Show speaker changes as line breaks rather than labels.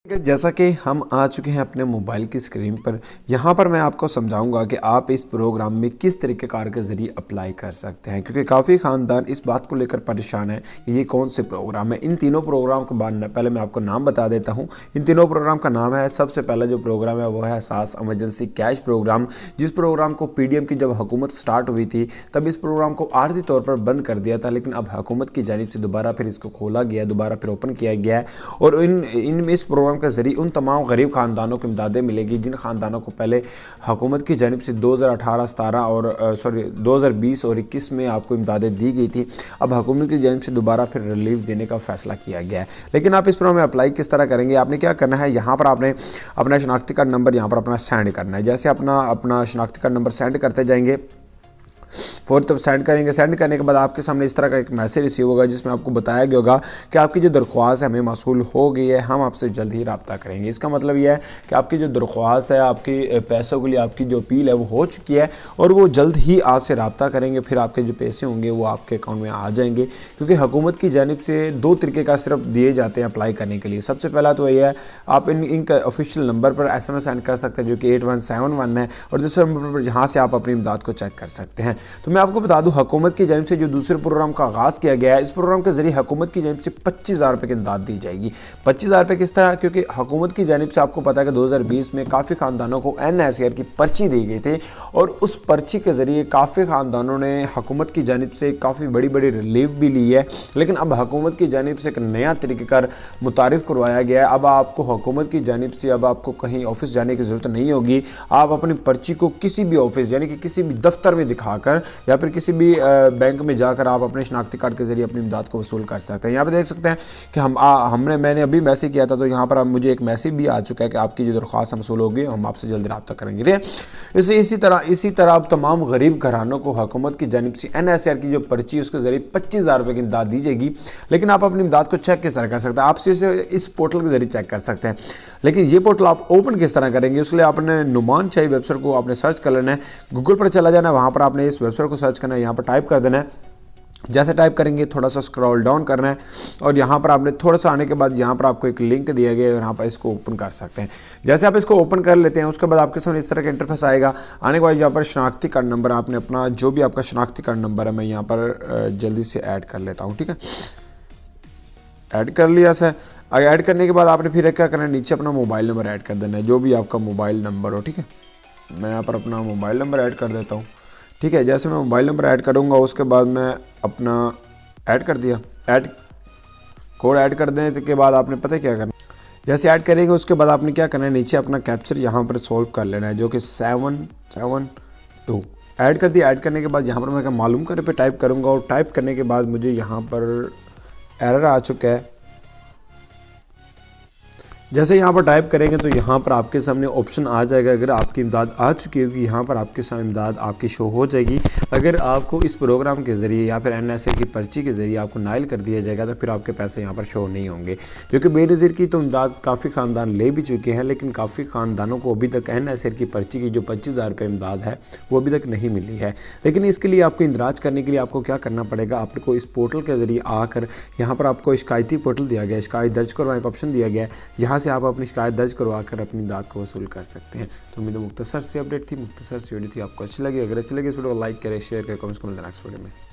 जैसा कि हम आ चुके हैं अपने मोबाइल की स्क्रीन पर, यहाँ पर मैं आपको समझाऊंगा कि आप इस प्रोग्राम में किस तरीके कार के ज़रिए अप्लाई कर सकते हैं, क्योंकि काफ़ी ख़ानदान इस बात को लेकर परेशान है कि ये कौन से प्रोग्राम है। इन तीनों प्रोग्राम के बाद पहले मैं आपको नाम बता देता हूँ। इन तीनों प्रोग्राम का नाम है, सबसे पहला जो प्रोग्राम है वो है सास एमरजेंसी कैश प्रोग्राम। जिस प्रोग्राम को पीडीएम की जब हुकूमत स्टार्ट हुई थी तब इस प्रोग्राम को आर्जी तौर पर बंद कर दिया था, लेकिन अब हुकूमत की जानिब से दोबारा फिर इसको खोला गया, दोबारा फिर ओपन किया गया है। और इस प्रोग्राम के ज़रिए उन तमाम गरीब ख़ानदानों को इमदादें मिलेगी जिन ख़ानदानों को पहले हुकूमत की जानिब से 2018-17 और 2020 और 21 में आपको इमदादें दी गई थी। अब हुकूमत की जानिब से दोबारा फिर रिलीफ देने का फ़ैसला किया गया है। लेकिन आप इस प्रोग्राम में अप्लाई किस तरह करेंगे? आपने क्या करना है, यहाँ पर आपने अपना शनाख्ती कार्ड नंबर यहाँ पर अपना सेंड करना है। जैसे अपना शनाख्ती कार्ड नंबर सेंड करते जाएंगे, फौरन तब सेंड करेंगे। सेंड करने के बाद आपके सामने इस तरह का एक मैसेज रिसीव होगा जिसमें आपको बताया गया होगा कि आपकी जो दरख्वास्त है हमें मौसूल हो गई है, हम आपसे जल्द ही रब्ता करेंगे। इसका मतलब यह है कि आपकी जो दरख्वास्त है, आपकी पैसों के लिए आपकी जो अपील है वो हो चुकी है और वो जल्द ही आपसे रब्ता करेंगे। फिर आपके जो पैसे होंगे वो आपके अकाउंट में आ जाएंगे, क्योंकि हुकूमत की जानिब से दो तरीके का सिर्फ दिए जाते हैं अप्लाई करने के लिए। सबसे पहला तो यह है, आप इनका ऑफिशियल नंबर पर SMS सेंड कर सकते हैं जो कि 8171 है, और दूसरे नंबर पर जहाँ से आप अपनी इमदाद को चेक कर सकते हैं। तो मैं आपको बता दूं, हुकूमत की जानिब से जो दूसरे प्रोग्राम का आगाज़ किया गया है, इस प्रोग्राम के जरिए हुकूमत की जानिब से 25,000 रुपये की इमदाद दी जाएगी। 25,000 रुपये किस तरह? क्योंकि हुकूमत की जानिब से आपको पता है कि 2020 में काफ़ी ख़ानदानों को NSR की पर्ची दी गई थी, और उस पर्ची के ज़रिए काफ़ी ख़ानदानों ने हुकूमत की जानिब से काफ़ी बड़ी बड़ी रिलीफ भी ली है। लेकिन अब हुकूमत की जानिब से एक नया तरीक़ाकार मुतारिफ़ करवाया गया है। अब आपको हुकूमत की जानिब से अब आपको कहीं ऑफिस जाने की ज़रूरत नहीं होगी। आप अपनी पर्ची को किसी भी ऑफिस यानी कि किसी भी दफ्तर में दिखाकर या फिर किसी भी बैंक में जाकर आप अपने शनाख्ती कार्ड के जरिए अपनी इमदाद को वसूल कर सकते हैं। यहाँ पे देख सकते हैं कि मैंने अभी मैसेज किया था, तो यहाँ पर मुझे एक मैसेज भी आ चुका है कि आपकी जो दरख्वास्त वसूल होगी हम आपसे जल्दी रब्ता करेंगे। इसी तरह अब तमाम गरीब घरानों को हुकूमत की जानिब से NSR की जो पर्ची है उसके जरिए 25,000 रुपये की इमदाद दी जाएगी। लेकिन आप अपनी इमदाद को चेक किस तरह कर सकते हैं? आप इस पोर्टल के जरिए चेक कर सकते हैं। लेकिन ये पोर्टल आप ओपन किस तरह करेंगे? उसके लिए आपने नुमान शाही वेबसाइट को आपने सर्च कर लेना है, गूगल पर चला जाना है, वहाँ पर आपने इस वेबसाइट को सर्च करना है, यहाँ पर टाइप कर देना है। जैसे टाइप करेंगे थोड़ा सा स्क्रॉल डाउन करना है, और यहाँ पर आपने थोड़ा सा आने के बाद यहाँ पर आपको एक लिंक दिया गया है, यहाँ पर इसको ओपन कर सकते हैं। जैसे आप इसको ओपन कर लेते हैं उसके बाद आपके सामने इस तरह का इंटरफेस आएगा। आने के बाद यहाँ पर शनाख्ती कार्ड नंबर आपने अपना जो भी आपका शनाख्ती कार्ड नंबर है मैं यहाँ पर जल्दी से ऐड कर लेता हूँ। ठीक है, ऐड कर लिया सर। ऐड करने के बाद आपने फिर क्या करना है, नीचे अपना मोबाइल नंबर ऐड कर देना है, जो भी आपका मोबाइल नंबर हो। ठीक है, मैं यहाँ पर अपना मोबाइल नंबर ऐड कर देता हूँ। ठीक है, जैसे मैं मोबाइल नंबर ऐड करूँगा उसके बाद मैं अपना ऐड कर दिया, कोड ऐड कर देने के बाद आपने पता क्या करना, जैसे ऐड करेंगे उसके बाद आपने क्या करना है, नीचे अपना कैप्चर यहाँ पर सॉल्व कर लेना है जो कि 772 ऐड कर दिया। ऐड करने के बाद यहाँ पर मैं मालूम करे पे टाइप करूँगा, और टाइप करने के बाद मुझे यहाँ पर एरर आ चुका है। जैसे यहाँ पर टाइप करेंगे तो यहाँ पर आपके सामने ऑप्शन आ जाएगा। अगर आपकी इमदाद आ चुकी होगी यहाँ पर आपके सामने इमदाद आपकी शो हो जाएगी। अगर आपको इस प्रोग्राम के ज़रिए या फिर NSR की पर्ची के ज़रिए आपको नाइल कर दिया जाएगा तो फिर आपके पैसे यहाँ पर शो नहीं होंगे, जो कि बेनज़ीर की तो इमदाद काफ़ी ख़ानदान ले भी चुके हैं, लेकिन काफ़ी ख़ानदानों को अभी तक NSR की पर्ची की जो 25,000 रुपये इमदाद है वो अभी तक नहीं मिली है। लेकिन इसके लिए आपको इंदराज करने के लिए आपको क्या करना पड़ेगा, आपको इस पोर्टल के ज़रिए आकर यहाँ पर आपको शिकायती पोर्टल दिया गया है, शिकायत दर्ज करवाने का ऑप्शन दिया गया है, यहाँ से आप अपनी शिकायत दर्ज करवा कर अपनी दाद को वसूल कर सकते हैं। तो उम्मीद है मुख्तसर सी अपडेट थी, मुख्तसर सी वीडियो थी, आपको अच्छी लगी। अगर अच्छी लगी इस वीडियो को लाइक करें, शेयर करें, कमेंट्स को मिलते हैं नेक्स्ट वीडियो में।